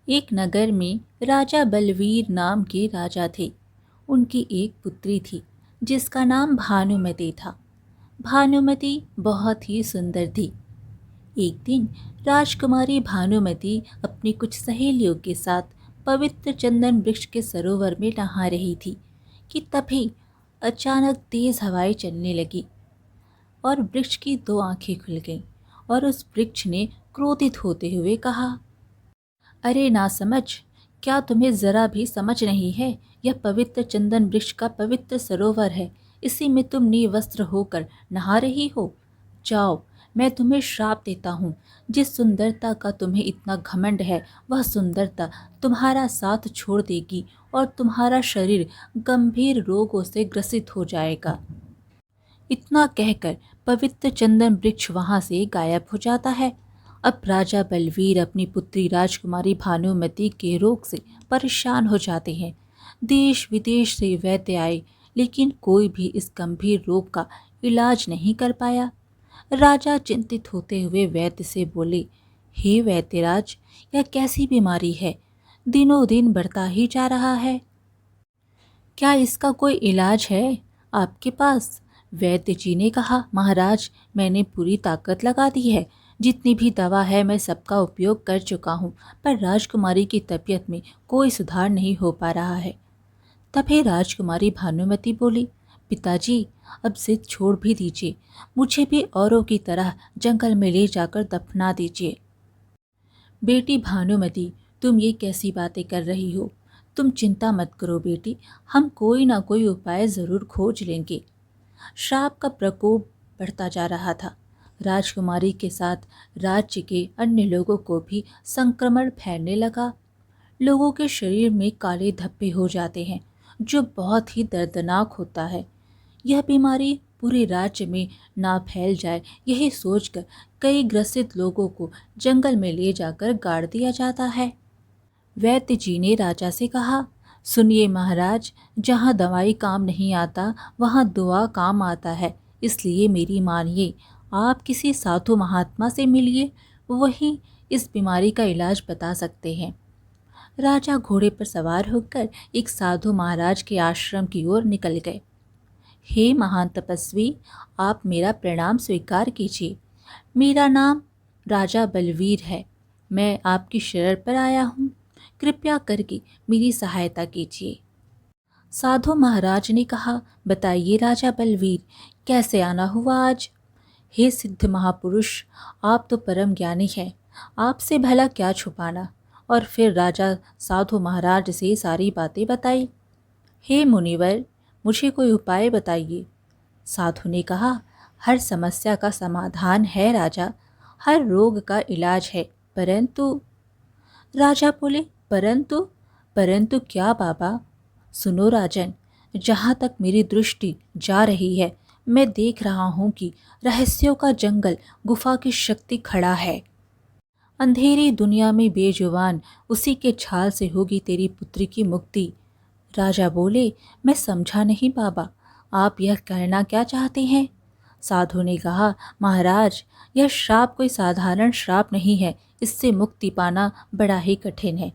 एक नगर में राजा बलवीर नाम के राजा थे। उनकी एक पुत्री थी जिसका नाम भानुमति था। भानुमति बहुत ही सुंदर थी। एक दिन राजकुमारी भानुमति अपनी कुछ सहेलियों के साथ पवित्र चंदन वृक्ष के सरोवर में नहा रही थी कि तभी अचानक तेज हवाएं चलने लगी और वृक्ष की दो आंखें खुल गईं और उस वृक्ष ने क्रोधित होते हुए कहा, अरे नासमझ, क्या तुम्हें जरा भी समझ नहीं है? यह पवित्र चंदन वृक्ष का पवित्र सरोवर है। इसी में तुम निर्वस्त्र होकर नहा रही हो। जाओ, मैं तुम्हें श्राप देता हूँ। जिस सुंदरता का तुम्हें इतना घमंड है, वह सुंदरता तुम्हारा साथ छोड़ देगी और तुम्हारा शरीर गंभीर रोगों से ग्रसित हो जाएगा। इतना कहकर पवित्र चंदन वृक्ष वहां से गायब हो जाता है। अब राजा बलवीर अपनी पुत्री राजकुमारी भानुमति के रोग से परेशान हो जाते हैं। देश विदेश से वैद्य आए, लेकिन कोई भी इस गंभीर रोग का इलाज नहीं कर पाया। राजा चिंतित होते हुए वैद्य से बोले, हे वैद्यराज, यह कैसी बीमारी है? दिनों दिन बढ़ता ही जा रहा है। क्या इसका कोई इलाज है आपके पास? वैद्य जी ने कहा, महाराज, मैंने पूरी ताकत लगा दी है। जितनी भी दवा है मैं सबका उपयोग कर चुका हूँ, पर राजकुमारी की तबीयत में कोई सुधार नहीं हो पा रहा है। तभी राजकुमारी भानुमति बोली, पिताजी, अब जिद छोड़ भी दीजिए। मुझे भी औरों की तरह जंगल में ले जाकर दफना दीजिए। बेटी भानुमति, तुम ये कैसी बातें कर रही हो? तुम चिंता मत करो बेटी, हम कोई ना कोई उपाय ज़रूर खोज लेंगे। श्राप का प्रकोप बढ़ता जा रहा था। राजकुमारी के साथ राज्य के अन्य लोगों को भी संक्रमण फैलने लगा। लोगों के शरीर में काले धब्बे हो जाते हैं, जो बहुत ही दर्दनाक होता है। यह बीमारी पूरे राज्य में ना फैल जाए, यही सोचकर कई ग्रसित लोगों को जंगल में ले जाकर गाड़ दिया जाता है। वैद्य जी ने राजा से कहा, सुनिए महाराज, जहाँ दवाई काम नहीं आता वहाँ दुआ काम आता है। इसलिए मेरी मानिए, आप किसी साधु महात्मा से मिलिए, वही इस बीमारी का इलाज बता सकते हैं। राजा घोड़े पर सवार होकर एक साधु महाराज के आश्रम की ओर निकल गए। हे महान तपस्वी, आप मेरा प्रणाम स्वीकार कीजिए। मेरा नाम राजा बलवीर है। मैं आपकी शरण पर आया हूँ। कृपया करके मेरी सहायता कीजिए। साधु महाराज ने कहा, बताइए राजा बलवीर, कैसे आना हुआ आज? हे सिद्ध महापुरुष, आप तो परम ज्ञानी हैं, आपसे भला क्या छुपाना। और फिर राजा साधु महाराज से सारी बातें बताई। हे मुनिवर, मुझे कोई उपाय बताइए। साधु ने कहा, हर समस्या का समाधान है राजा, हर रोग का इलाज है, परंतु। राजा बोले, परंतु? परंतु क्या बाबा? सुनो राजन, जहाँ तक मेरी दृष्टि जा रही है, मैं देख रहा हूँ कि रहस्यों का जंगल गुफा की शक्ति खड़ा है। अंधेरी दुनिया में बेजुबान उसी के छाल से होगी तेरी पुत्री की मुक्ति। राजा बोले, मैं समझा नहीं बाबा, आप यह कहना क्या चाहते हैं? साधु ने कहा, महाराज, यह श्राप कोई साधारण श्राप नहीं है। इससे मुक्ति पाना बड़ा ही कठिन है।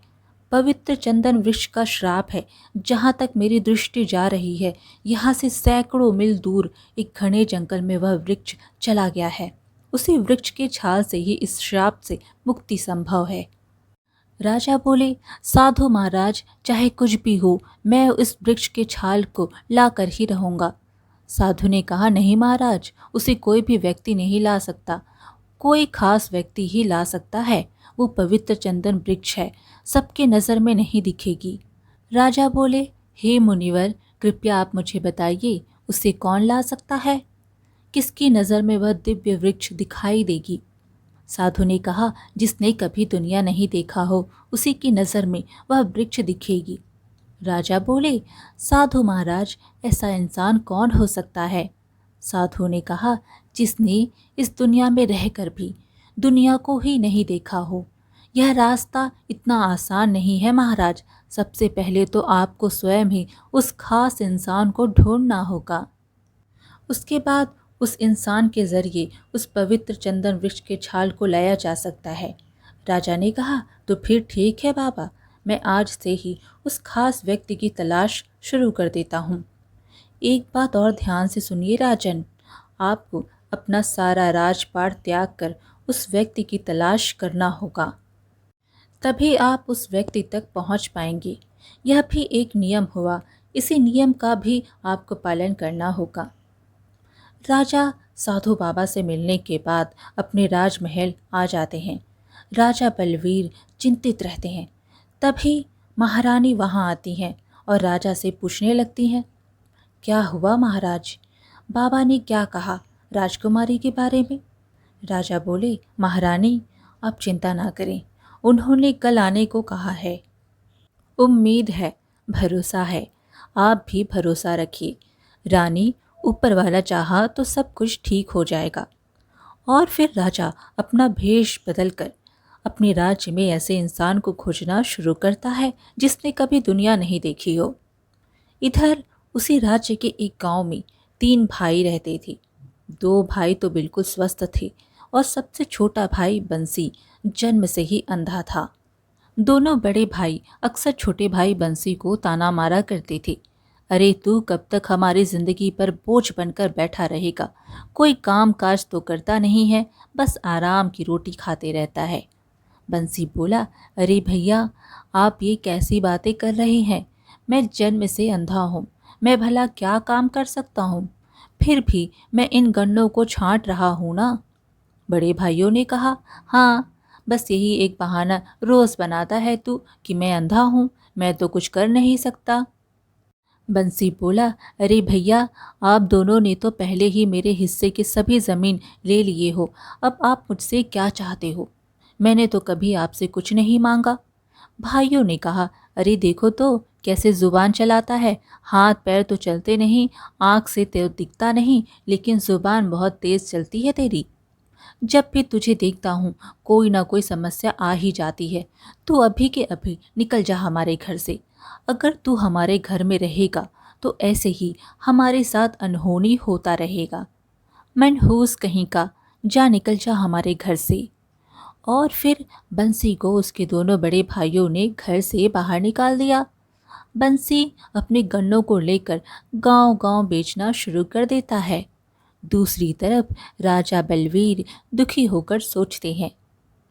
पवित्र चंदन वृक्ष का श्राप है। जहाँ तक मेरी दृष्टि जा रही है, यहाँ से सैकड़ों मील दूर एक घने जंगल में वह वृक्ष चला गया है। उसी वृक्ष के छाल से ही इस श्राप से मुक्ति संभव है। राजा बोले, साधु महाराज, चाहे कुछ भी हो, मैं इस वृक्ष के छाल को ला कर ही रहूँगा। साधु ने कहा, नहीं महाराज, उसे कोई भी व्यक्ति नहीं ला सकता। कोई खास व्यक्ति ही ला सकता है। वो पवित्र चंदन वृक्ष है, सबके नज़र में नहीं दिखेगी। राजा बोले, हे मुनिवर, कृपया आप मुझे बताइए, उसे कौन ला सकता है? किसकी नज़र में वह दिव्य वृक्ष दिखाई देगी? साधु ने कहा, जिसने कभी दुनिया नहीं देखा हो, उसी की नज़र में वह वृक्ष दिखेगी। राजा बोले, साधु महाराज, ऐसा इंसान कौन हो सकता है? साधु ने कहा, जिसने इस दुनिया में रहकर भी दुनिया को ही नहीं देखा हो। यह रास्ता इतना आसान नहीं है महाराज। सबसे पहले तो आपको स्वयं ही उस खास इंसान को ढूंढना होगा। उसके बाद उस इंसान के जरिए उस पवित्र चंदन वृक्ष के छाल को लाया जा सकता है। राजा ने कहा, तो फिर ठीक है बाबा, मैं आज से ही उस खास व्यक्ति की तलाश शुरू कर देता हूँ। एक बात और ध्यान से सुनिए राजन, आपको अपना सारा राजपाट त्याग कर उस व्यक्ति की तलाश करना होगा, तभी आप उस व्यक्ति तक पहुंच पाएंगे। यह भी एक नियम हुआ, इसी नियम का भी आपको पालन करना होगा। राजा साधु बाबा से मिलने के बाद अपने राजमहल आ जाते हैं। राजा बलवीर चिंतित रहते हैं। तभी महारानी वहां आती हैं और राजा से पूछने लगती हैं, क्या हुआ महाराज? बाबा ने क्या कहा राजकुमारी के बारे में? राजा बोले, महारानी आप चिंता ना करें, उन्होंने कल आने को कहा है। उम्मीद है, भरोसा है, आप भी भरोसा रखिए। रानी, ऊपर वाला चाहा तो सब कुछ ठीक हो जाएगा। और फिर राजा अपना भेष बदलकर अपने राज्य में ऐसे इंसान को खोजना शुरू करता है जिसने कभी दुनिया नहीं देखी हो। इधर उसी राज्य के एक गांव में 3 भाई रहते थे। 2 भाई तो बिल्कुल स्वस्थ थे और सबसे छोटा भाई बंसी जन्म से ही अंधा था। दोनों बड़े भाई अक्सर छोटे भाई बंसी को ताना मारा करते थे, अरे तू कब तक हमारी जिंदगी पर बोझ बनकर बैठा रहेगा? कोई काम काज तो करता नहीं है, बस आराम की रोटी खाते रहता है। बंसी बोला, अरे भैया, आप ये कैसी बातें कर रहे हैं? मैं जन्म से अंधा हूँ, मैं भला क्या काम कर सकता हूँ? फिर भी मैं इन गन्नों को छांट रहा हूँ ना। बड़े भाइयों ने कहा, हाँ, बस यही एक बहाना रोज बनाता है तू कि मैं अंधा हूँ, मैं तो कुछ कर नहीं सकता। बंसी बोला, अरे भैया, आप दोनों ने तो पहले ही मेरे हिस्से की सभी ज़मीन ले लिए हो, अब आप मुझसे क्या चाहते हो? मैंने तो कभी आपसे कुछ नहीं मांगा। भाइयों ने कहा, अरे देखो तो कैसे ज़ुबान चलाता है, हाथ पैर तो चलते नहीं, आँख से तो दिखता नहीं, लेकिन ज़ुबान बहुत तेज़ चलती है तेरी। जब भी तुझे देखता हूँ कोई ना कोई समस्या आ ही जाती है। तू अभी के अभी निकल जा हमारे घर से। अगर तू हमारे घर में रहेगा तो ऐसे ही हमारे साथ अनहोनी होता रहेगा। मनहूस कहीं का, जा निकल जा हमारे घर से। और फिर बंसी को उसके दोनों बड़े भाइयों ने घर से बाहर निकाल दिया। बंसी अपने गन्नों को लेकर गांव-गांव बेचना शुरू कर देता है। दूसरी तरफ राजा बलवीर दुखी होकर सोचते हैं,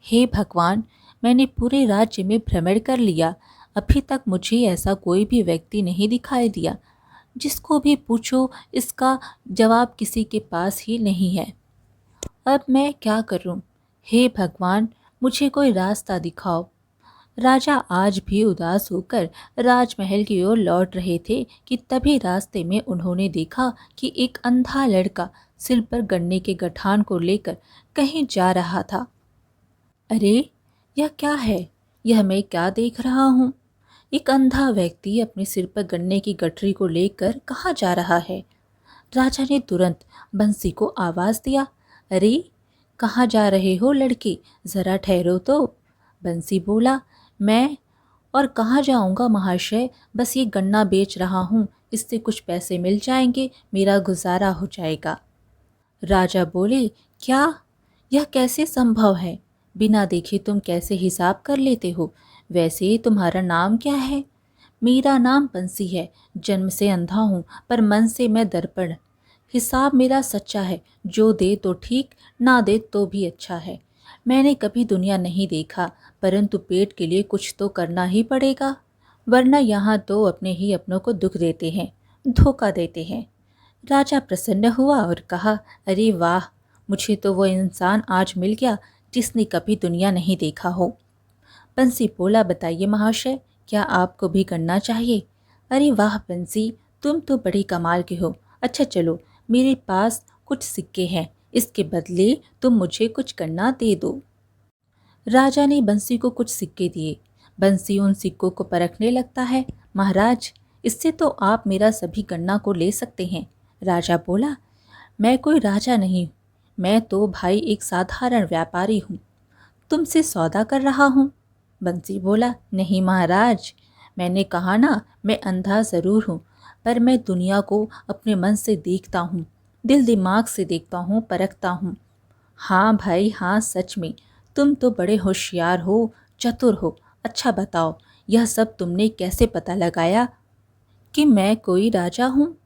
हे भगवान, मैंने पूरे राज्य में भ्रमण कर लिया, अभी तक मुझे ऐसा कोई भी व्यक्ति नहीं दिखाई दिया। जिसको भी पूछो इसका जवाब किसी के पास ही नहीं है। अब मैं क्या करूं? हे भगवान, मुझे कोई रास्ता दिखाओ। राजा आज भी उदास होकर राजमहल की ओर लौट रहे थे कि तभी रास्ते में उन्होंने देखा कि एक अंधा लड़का सिर पर गन्ने के गठान को लेकर कहीं जा रहा था। अरे, यह क्या है? यह मैं क्या देख रहा हूँ? एक अंधा व्यक्ति अपने सिर पर गन्ने की गठरी को लेकर कहाँ जा रहा है? राजा ने तुरंत बंसी को आवाज दिया, अरे कहाँ जा रहे हो लड़के, जरा ठहरो तो। बंसी बोला, मैं और कहाँ जाऊंगा महाशय, बस ये गन्ना बेच रहा हूँ, इससे कुछ पैसे मिल जाएंगे, मेरा गुजारा हो जाएगा। राजा बोले, क्या? यह कैसे संभव है? बिना देखे तुम कैसे हिसाब कर लेते हो? वैसे तुम्हारा नाम क्या है? मेरा नाम बंसी है, जन्म से अंधा हूँ पर मन से मैं दर्पण। हिसाब मेरा सच्चा है, जो दे तो ठीक, ना दे तो भी अच्छा है। मैंने कभी दुनिया नहीं देखा, परंतु पेट के लिए कुछ तो करना ही पड़ेगा, वरना यहाँ तो अपने ही अपनों को दुख देते हैं, धोखा देते हैं। राजा प्रसन्न हुआ और कहा, अरे वाह, मुझे तो वो इंसान आज मिल गया जिसने कभी दुनिया नहीं देखा हो। बंसी बोला, बताइए महाशय, क्या आपको भी करना चाहिए? अरे वाह बंसी, तुम तो बड़ी कमाल के हो। अच्छा चलो, मेरे पास कुछ सिक्के हैं, इसके बदले तुम मुझे कुछ गन्ना दे दो। राजा ने बंसी को कुछ सिक्के दिए। बंसी उन सिक्कों को परखने लगता है। महाराज, इससे तो आप मेरा सभी गन्ना को ले सकते हैं। राजा बोला, मैं कोई राजा नहीं, मैं तो भाई एक साधारण व्यापारी हूँ, तुमसे सौदा कर रहा हूँ। बंसी बोला, नहीं महाराज, मैंने कहा ना, मैं अंधा ज़रूर हूँ, पर मैं दुनिया को अपने मन से देखता हूँ, दिल दिमाग से देखता हूँ, परखता हूँ। हाँ भाई हाँ, सच में तुम तो बड़े होशियार हो, चतुर हो। अच्छा बताओ, यह सब तुमने कैसे पता लगाया कि मैं कोई राजा हूँ?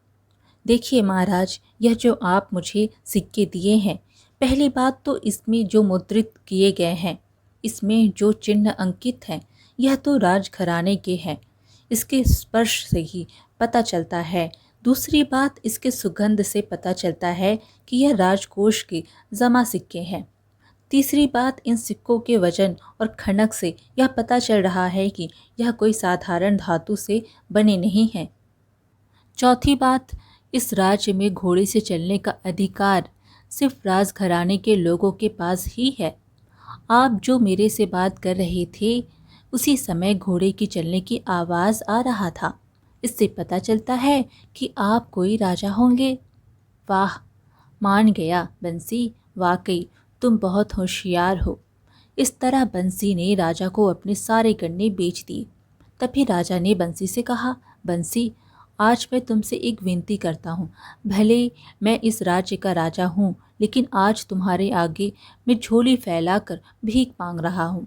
देखिए महाराज, यह जो आप मुझे सिक्के दिए हैं, पहली बात तो इसमें जो मुद्रित किए गए हैं, इसमें जो चिन्ह अंकित हैं, यह तो राजघराने के हैं। इसके स्पर्श से ही पता चलता है। दूसरी बात, इसके सुगंध से पता चलता है कि यह राजकोष के जमा सिक्के हैं। तीसरी बात, इन सिक्कों के वजन और खनक से यह पता चल रहा है कि यह कोई साधारण धातु से बने नहीं हैं। चौथी बात, इस राज्य में घोड़े से चलने का अधिकार सिर्फ राजघराने के लोगों के पास ही है। आप जो मेरे से बात कर रहे थे, उसी समय घोड़े की चलने की आवाज़ आ रहा था। इससे पता चलता है कि आप कोई राजा होंगे। वाह, मान गया बंसी, वाकई तुम बहुत होशियार हो। इस तरह बंसी ने राजा को अपने सारे गन्ने बेच दिए। तभी राजा ने बंसी से कहा, बंसी, आज मैं तुमसे एक विनती करता हूँ। भले मैं इस राज्य का राजा हूँ, लेकिन आज तुम्हारे आगे मैं झोली फैलाकर भीख मांग रहा हूँ।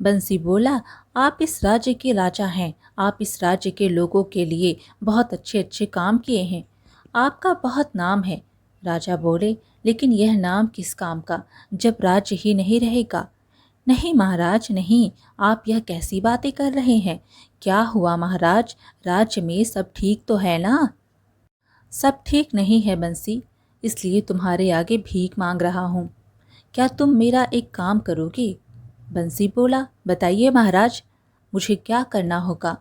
बंसी बोला, आप इस राज्य के राजा हैं। आप इस राज्य के लोगों के लिए बहुत अच्छे अच्छे काम किए हैं। आपका बहुत नाम है। राजा बोले, लेकिन यह नाम किस काम का, जब राज्य ही नहीं रहेगा? नहीं महाराज, नहीं। आप यह कैसी बातें कर रहे हैं? क्या हुआ महाराज, राज्य में सब ठीक तो है ना? सब ठीक नहीं है बंसी, इसलिए तुम्हारे आगे भीख मांग रहा हूँ। क्या तुम मेरा एक काम करोगे? बंसी बोला, बताइए महाराज, मुझे क्या करना होगा?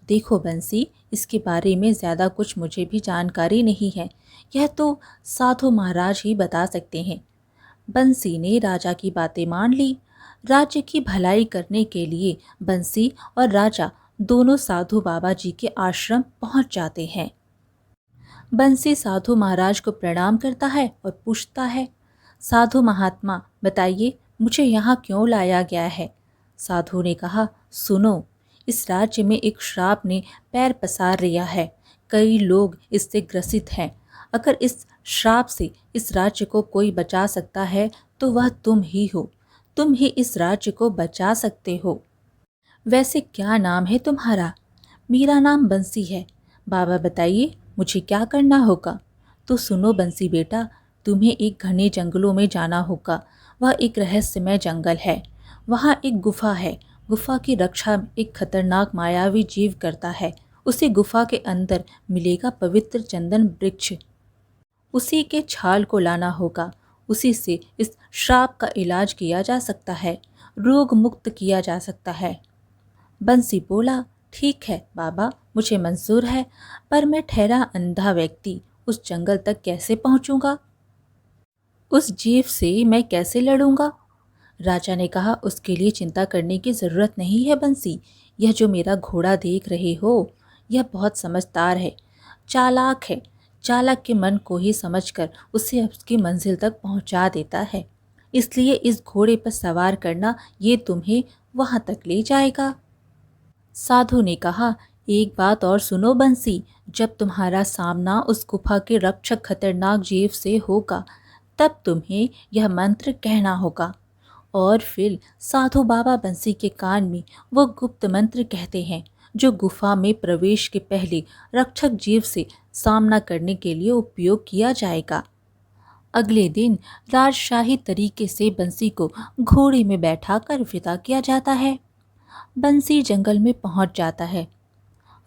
देखो बंसी, इसके बारे में ज़्यादा कुछ मुझे भी जानकारी नहीं है। यह तो साधु महाराज ही बता सकते हैं। बंसी ने राजा की बातें मान ली। राज्य की भलाई करने के लिए बंसी और राजा दोनों साधु बाबा जी के आश्रम पहुंच जाते हैं। बंसी साधु महाराज को प्रणाम करता है और पूछता है, साधु महात्मा, बताइए मुझे यहाँ क्यों लाया गया है? साधु ने कहा, सुनो, इस राज्य में एक श्राप ने पैर पसार लिया है। कई लोग इससे ग्रसित हैं। अगर इस श्राप से इस राज्य को कोई बचा सकता है तो वह तुम ही हो। तुम ही इस राज्य को बचा सकते हो। वैसे क्या नाम है तुम्हारा? मेरा नाम बंसी है। बाबा बताइए, मुझे क्या करना होगा? तो सुनो बंसी बेटा, तुम्हें एक घने जंगलों में जाना होगा। वह एक रहस्यमय जंगल है। वहाँ एक गुफा है। गुफा की रक्षा एक खतरनाक मायावी जीव करता है। उसे गुफा के अंदर मिलेगा पवित्र चंदन वृक्ष। उसी के छाल को लाना होगा। उसी से इस श्राप का इलाज किया जा सकता है, रोग मुक्त किया जा सकता है। बंसी बोला, ठीक है बाबा, मुझे मंजूर है, पर मैं ठहरा अंधा व्यक्ति उस जंगल तक कैसे पहुंचूंगा? उस जीव से मैं कैसे लड़ूंगा? राजा ने कहा, उसके लिए चिंता करने की ज़रूरत नहीं है बंसी। यह जो मेरा घोड़ा देख रहे हो, यह बहुत समझदार है, चालाक है। चालाक के मन को ही समझकर उसे उसकी मंजिल तक पहुंचा देता है। इसलिए इस घोड़े पर सवार करना ये तुम्हें वहां तक ले जाएगा। साधु ने कहा, एक बात और सुनो बंसी, जब तुम्हारा सामना उस गुफा के रक्षक खतरनाक जीव से होगा, तब तुम्हें यह मंत्र कहना होगा। और फिर साधु बाबा बंसी के कान में वो गुप्त मंत्र कहते हैं जो गुफा में प्रवेश के पहले रक्षक जीव से सामना करने के लिए उपयोग किया जाएगा। अगले दिन राजशाही तरीके से बंसी को घोड़े में बैठाकर विदा किया जाता है। बंसी जंगल में पहुंच जाता है।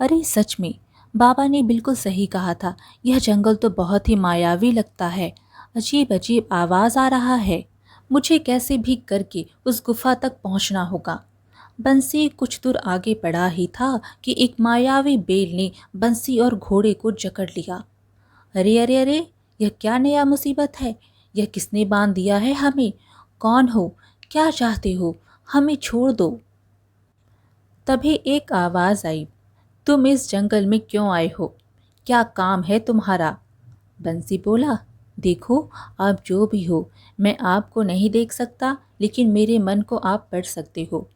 अरे सच में, बाबा ने बिल्कुल सही कहा था। यह जंगल तो बहुत ही मायावी लगता है। अजीब अजीब आवाज़ आ रहा है। मुझे कैसे भी करके उस गुफा तक पहुंचना होगा। बंसी कुछ दूर आगे बढ़ा ही था कि एक मायावी बेल ने बंसी और घोड़े को जकड़ लिया। अरे अरे अरे, यह क्या नया मुसीबत है? यह किसने बांध दिया है हमें? कौन हो? क्या चाहते हो? हमें छोड़ दो। तभी एक आवाज़ आई, तुम इस जंगल में क्यों आए हो? क्या काम है तुम्हारा? बंसी बोला, देखो, आप जो भी हो, मैं आपको नहीं देख सकता, लेकिन मेरे मन को आप पढ़ सकते हो।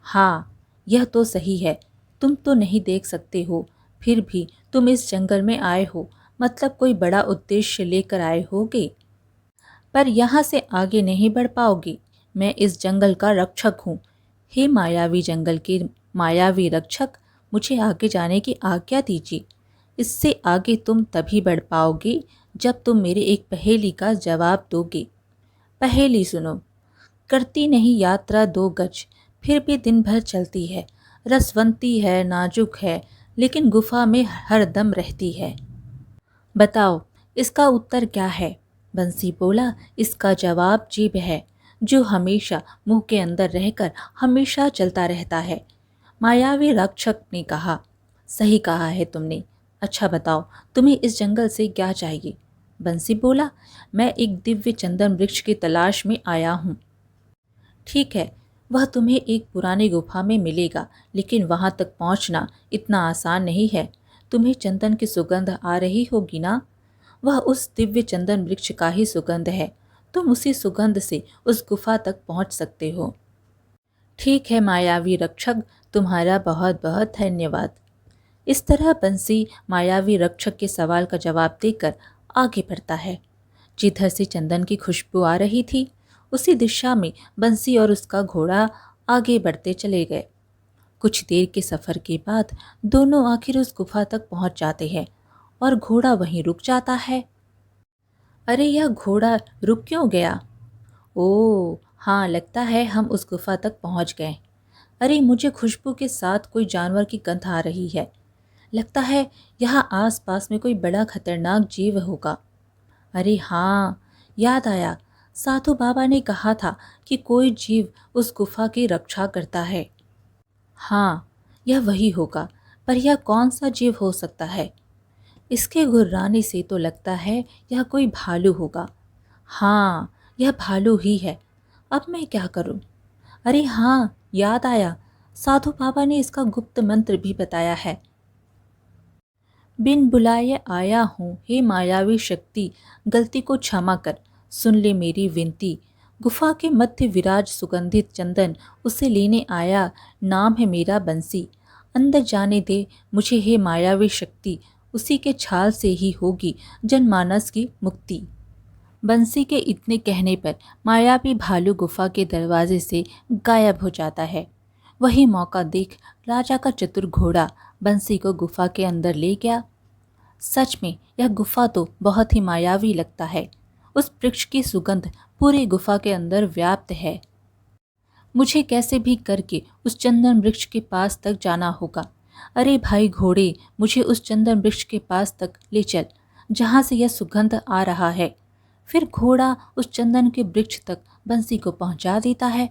हाँ, यह तो सही है, तुम तो नहीं देख सकते हो, फिर भी तुम इस जंगल में आए हो, मतलब कोई बड़ा उद्देश्य लेकर आए होगे। पर यहाँ से आगे नहीं बढ़ पाओगे। मैं इस जंगल का रक्षक हूँ। हे मायावी जंगल के मायावी रक्षक, मुझे आगे जाने की आज्ञा दीजिए। इससे आगे तुम तभी बढ़ पाओगे जब तुम मेरे एक पहेली का जवाब दोगे। पहेली सुनो। करती नहीं यात्रा 2 गज, फिर भी दिन भर चलती है। रसवंती है, नाजुक है, लेकिन गुफा में हर दम रहती है। बताओ, इसका उत्तर क्या है? बंसी बोला, इसका जवाब जीभ है, जो हमेशा मुंह के अंदर रहकर हमेशा चलता रहता है। मायावी रक्षक ने कहा, सही कहा है तुमने। अच्छा बताओ, तुम्हें इस जंगल से क्या चाहिए? बंसी बोला, मैं एक दिव्य चंदन वृक्ष की तलाश में आया हूँ। ठीक है, वह तुम्हें एक पुरानी गुफा में मिलेगा, लेकिन वहां तक पहुंचना इतना आसान नहीं है। तुम्हें चंदन की सुगंध आ रही होगी ना? वह उस दिव्य चंदन वृक्ष का ही सुगंध है। तुम उसी सुगंध से उस गुफा तक पहुंच सकते हो। ठीक है मायावी रक्षक, तुम्हारा बहुत बहुत धन्यवाद। इस तरह बंसी मायावी रक्षक के सवाल का जवाब देकर आगे बढ़ता है। जिधर से चंदन की खुशबू आ रही थी, उसी दिशा में बंसी और उसका घोड़ा आगे बढ़ते चले गए। कुछ देर के सफर के बाद दोनों आखिर उस गुफा तक पहुंच जाते हैं और घोड़ा वहीं रुक जाता है। अरे, यह घोड़ा रुक क्यों गया? ओह हाँ, लगता है हम उस गुफा तक पहुंच गए। अरे, मुझे खुशबू के साथ कोई जानवर की गंध आ रही है। लगता है यहाँ आसपास में कोई बड़ा खतरनाक जीव होगा। अरे हाँ, याद आया, साधु बाबा ने कहा था कि कोई जीव उस गुफा की रक्षा करता है। हाँ, यह वही होगा, पर यह कौन सा जीव हो सकता है? इसके गुर्राने से तो लगता है यह कोई भालू होगा। हाँ, यह भालू ही है। अब मैं क्या करूं? अरे हाँ, याद आया, साधु बाबा ने इसका गुप्त मंत्र भी बताया है। बिन बुलाए आया हूँ, हे मायावी शक्ति, गलती को क्षमा कर, सुन ले मेरी विनती। गुफा के मध्य विराज सुगंधित चंदन, उसे लेने आया, नाम है मेरा बंसी। अंदर जाने दे मुझे हे मायावी शक्ति, उसी के छाल से ही होगी जनमानस की मुक्ति। बंसी के इतने कहने पर मायावी भालू गुफा के दरवाजे से गायब हो जाता है। वही मौका देख राजा का चतुर घोड़ा बंसी को गुफा के अंदर ले गया। सच में यह गुफा तो बहुत ही मायावी लगता है। उस वृक्ष की सुगंध पूरी गुफा के अंदर व्याप्त है। मुझे कैसे भी करके उस चंदन वृक्ष के पास तक जाना होगा। अरे भाई घोड़े, मुझे उस चंदन वृक्ष के पास तक ले चल, जहाँ से यह सुगंध आ रहा है। फिर घोड़ा उस चंदन के वृक्ष तक बंसी को पहुंचा देता है।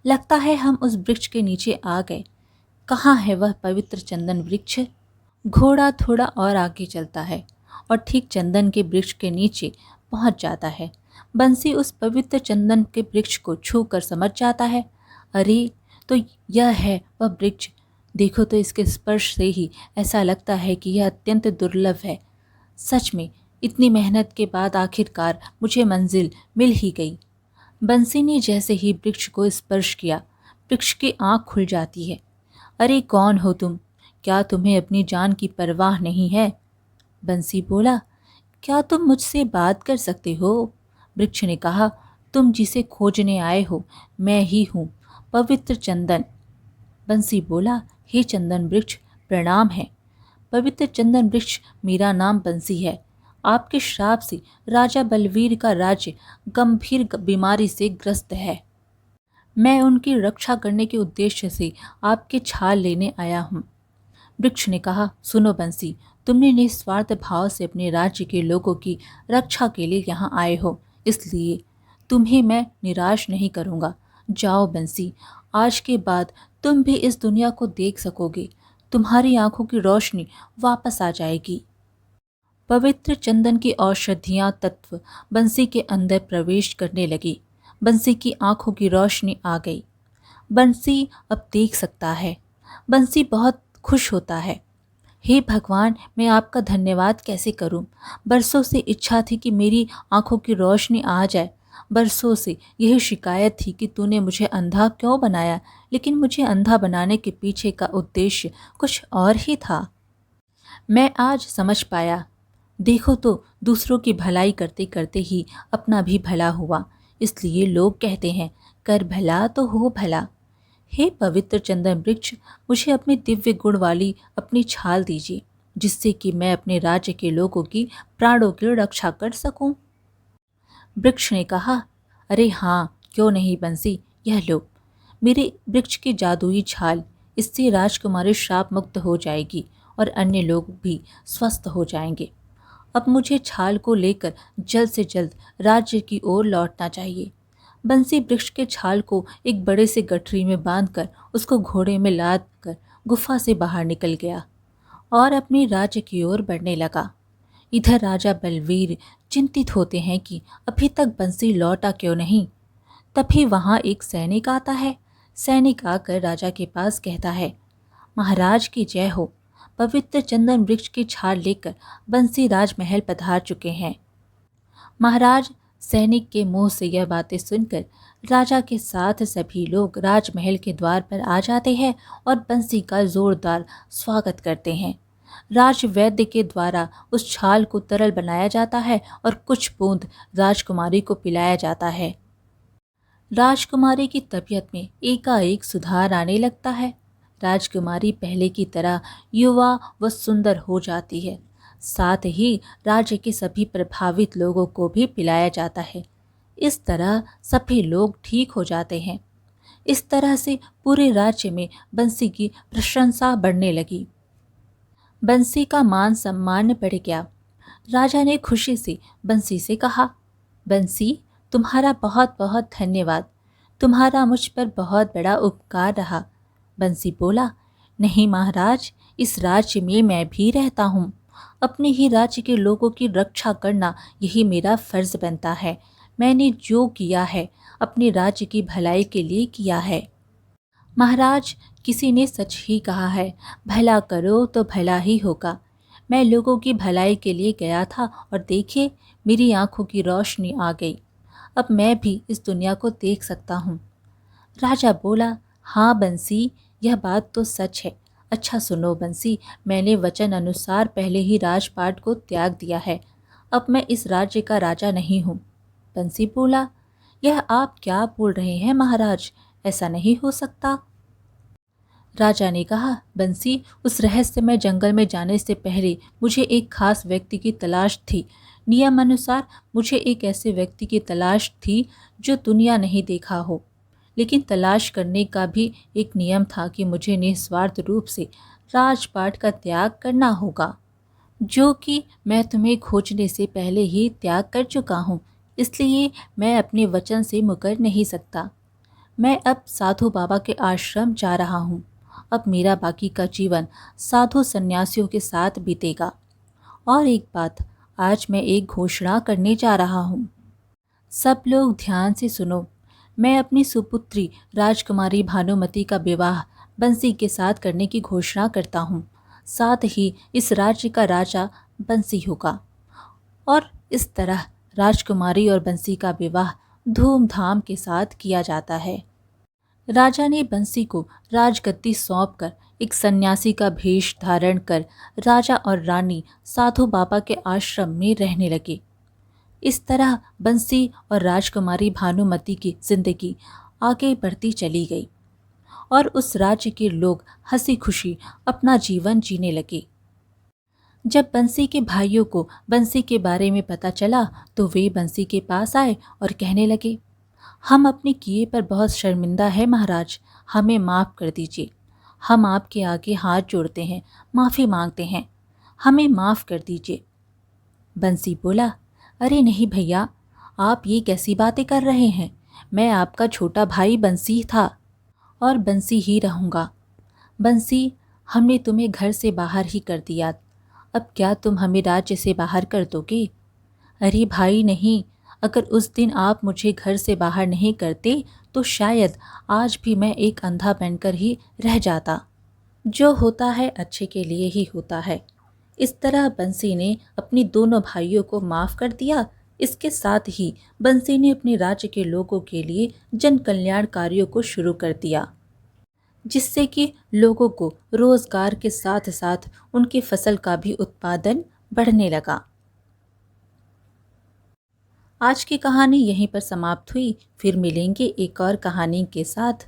लगता है हम उस वृक्ष के नीचे आ गए। कहाँ है वह पवित्र चंदन वृक्ष? घोड़ा थोड़ा और आगे चलता है और ठीक चंदन के वृक्ष के नीचे पहुंच जाता है। बंसी उस पवित्र चंदन के वृक्ष को छू कर समझ जाता है। अरे, तो यह है वह वृक्ष। देखो तो इसके स्पर्श से ही ऐसा लगता है कि यह अत्यंत दुर्लभ है। सच में इतनी मेहनत के बाद आखिरकार मुझे मंजिल मिल ही गई। बंसी ने जैसे ही वृक्ष को स्पर्श किया, वृक्ष की आंख खुल जाती है। अरे कौन हो तुम? क्या तुम्हें अपनी जान की परवाह नहीं है? बंसी बोला, क्या तुम मुझसे बात कर सकते हो? वृक्ष ने कहा, तुम जिसे खोजने आए हो मैं ही हूँ, पवित्र चंदन। बंसी बोला, हे चंदन वृक्ष, प्रणाम है। पवित्र चंदन वृक्ष, मेरा नाम बंसी है। आपके श्राप से राजा बलवीर का राज्य गंभीर बीमारी से ग्रस्त है। मैं उनकी रक्षा करने के उद्देश्य से आपके छाल लेने आया हूँ। वृक्ष ने कहा, सुनो बंसी, तुमने निस्वार्थ भाव से अपने राज्य के लोगों की रक्षा के लिए यहाँ आए हो, इसलिए तुम्हें मैं निराश नहीं करूँगा। जाओ बंसी, आज के बाद तुम भी इस दुनिया को देख सकोगे। तुम्हारी आंखों की रोशनी वापस आ जाएगी। पवित्र चंदन की औषधियाँ तत्व बंसी के अंदर प्रवेश करने लगी। बंसी की आंखों की रोशनी आ गई। बंसी अब देख सकता है। बंसी बहुत खुश होता है। हे भगवान, मैं आपका धन्यवाद कैसे करूं? बरसों से इच्छा थी कि मेरी आंखों की रोशनी आ जाए। बरसों से यही शिकायत थी कि तूने मुझे अंधा क्यों बनाया, लेकिन मुझे अंधा बनाने के पीछे का उद्देश्य कुछ और ही था। मैं आज समझ पाया। देखो तो, दूसरों की भलाई करते करते ही अपना भी भला हुआ। इसलिए लोग कहते हैं कर भला तो हो भला। हे पवित्र चंदन वृक्ष, मुझे अपनी दिव्य गुण वाली अपनी छाल दीजिए, जिससे कि मैं अपने राज्य के लोगों की प्राणों की रक्षा कर सकूं। वृक्ष ने कहा, अरे हाँ, क्यों नहीं बंसी, यह लो मेरे वृक्ष की जादुई छाल। इससे राजकुमारी श्राप मुक्त हो जाएगी और अन्य लोग भी स्वस्थ हो जाएंगे। अब मुझे छाल को लेकर जल्द से जल्द राज्य की ओर लौटना चाहिए। बंसी वृक्ष के छाल को एक बड़े से गठरी में बांधकर उसको घोड़े में लाद कर गुफा से बाहर निकल गया और अपने राज्य की ओर बढ़ने लगा। इधर राजा बलवीर चिंतित होते हैं कि अभी तक बंसी लौटा क्यों नहीं। तभी वहां एक सैनिक आता है। सैनिक आकर राजा के पास कहता है, महाराज की जय हो। पवित्र चंदन वृक्ष की छाल लेकर बंसी राजमहल पधार चुके हैं। महाराज, सैनिक के मुंह से यह बातें सुनकर राजा के साथ सभी लोग राजमहल के द्वार पर आ जाते हैं और बंसी का जोरदार स्वागत करते हैं। राजवैद्य के द्वारा उस छाल को तरल बनाया जाता है और कुछ बूंद राजकुमारी को पिलाया जाता है। राजकुमारी की तबीयत में एकाएक सुधार आने लगता है। राजकुमारी पहले की तरह युवा व सुंदर हो जाती है। साथ ही राज्य के सभी प्रभावित लोगों को भी पिलाया जाता है। इस तरह सभी लोग ठीक हो जाते हैं। इस तरह से पूरे राज्य में बंसी की प्रशंसा बढ़ने लगी। बंसी का मान सम्मान बढ़ गया। राजा ने खुशी से बंसी से कहा, बंसी, तुम्हारा बहुत बहुत धन्यवाद। तुम्हारा मुझ पर बहुत बड़ा उपकार रहा। बंसी बोला, नहीं महाराज, इस राज्य में मैं भी रहता हूँ। अपने ही राज्य के लोगों की रक्षा करना यही मेरा फर्ज बनता है। मैंने जो किया है अपने राज्य की भलाई के लिए किया है। महाराज, किसी ने सच ही कहा है, भला करो तो भला ही होगा। मैं लोगों की भलाई के लिए गया था और देखिए, मेरी आंखों की रोशनी आ गई। अब मैं भी इस दुनिया को देख सकता हूँ। राजा बोला, हाँ बंसी, यह बात तो सच है। अच्छा सुनो बंसी, मैंने वचन अनुसार पहले ही राजपाट को त्याग दिया है। अब मैं इस राज्य का राजा नहीं हूँ। बंसी बोला, यह आप क्या बोल रहे हैं महाराज, ऐसा नहीं हो सकता। राजा ने कहा, बंसी, उस रहस्यमय जंगल में जाने से पहले मुझे एक खास व्यक्ति की तलाश थी। नियम अनुसार मुझे एक ऐसे व्यक्ति की तलाश थी जो दुनिया नहीं देखा हो। लेकिन तलाश करने का भी एक नियम था कि मुझे निस्वार्थ रूप से राजपाट का त्याग करना होगा, जो कि मैं तुम्हें खोजने से पहले ही त्याग कर चुका हूँ। इसलिए मैं अपने वचन से मुकर नहीं सकता। मैं अब साधु बाबा के आश्रम जा रहा हूँ। अब मेरा बाकी का जीवन साधु सन्यासियों के साथ बीतेगा। और एक बात, आज मैं एक घोषणा करने जा रहा हूँ। सब लोग ध्यान से सुनो। मैं अपनी सुपुत्री राजकुमारी भानुमति का विवाह बंसी के साथ करने की घोषणा करता हूँ। साथ ही इस राज्य का राजा बंसी होगा। और इस तरह राजकुमारी और बंसी का विवाह धूमधाम के साथ किया जाता है। राजा ने बंसी को राजगद्दी सौंपकर एक सन्यासी का भेष धारण कर राजा और रानी साधु बाबा के आश्रम में रहने लगे। इस तरह बंसी और राजकुमारी भानुमति की जिंदगी आगे बढ़ती चली गई और उस राज्य के लोग हंसी खुशी अपना जीवन जीने लगे। जब बंसी के भाइयों को बंसी के बारे में पता चला तो वे बंसी के पास आए और कहने लगे, हम अपने किए पर बहुत शर्मिंदा है महाराज, हमें माफ़ कर दीजिए। हम आपके आगे हाथ जोड़ते हैं, माफ़ी मांगते हैं, हमें माफ़ कर दीजिए। बंसी बोला, अरे नहीं भैया, आप ये कैसी बातें कर रहे हैं। मैं आपका छोटा भाई बंसी था और बंसी ही रहूँगा। बंसी, हमने तुम्हें घर से बाहर ही कर दिया, अब क्या तुम हमें राज्य से बाहर कर दोगे। अरे भाई नहीं, अगर उस दिन आप मुझे घर से बाहर नहीं करते तो शायद आज भी मैं एक अंधा बनकर ही रह जाता। जो होता है अच्छे के लिए ही होता है। इस तरह बंसी ने अपनी दोनों भाइयों को माफ़ कर दिया। इसके साथ ही बंसी ने अपने राज्य के लोगों के लिए जन कल्याण कार्यों को शुरू कर दिया, जिससे कि लोगों को रोजगार के साथ साथ उनकी फसल का भी उत्पादन बढ़ने लगा। आज की कहानी यहीं पर समाप्त हुई। फिर मिलेंगे एक और कहानी के साथ।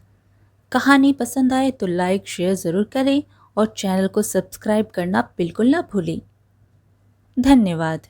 कहानी पसंद आए तो लाइक शेयर ज़रूर करें और चैनल को सब्सक्राइब करना बिल्कुल ना भूलें। धन्यवाद।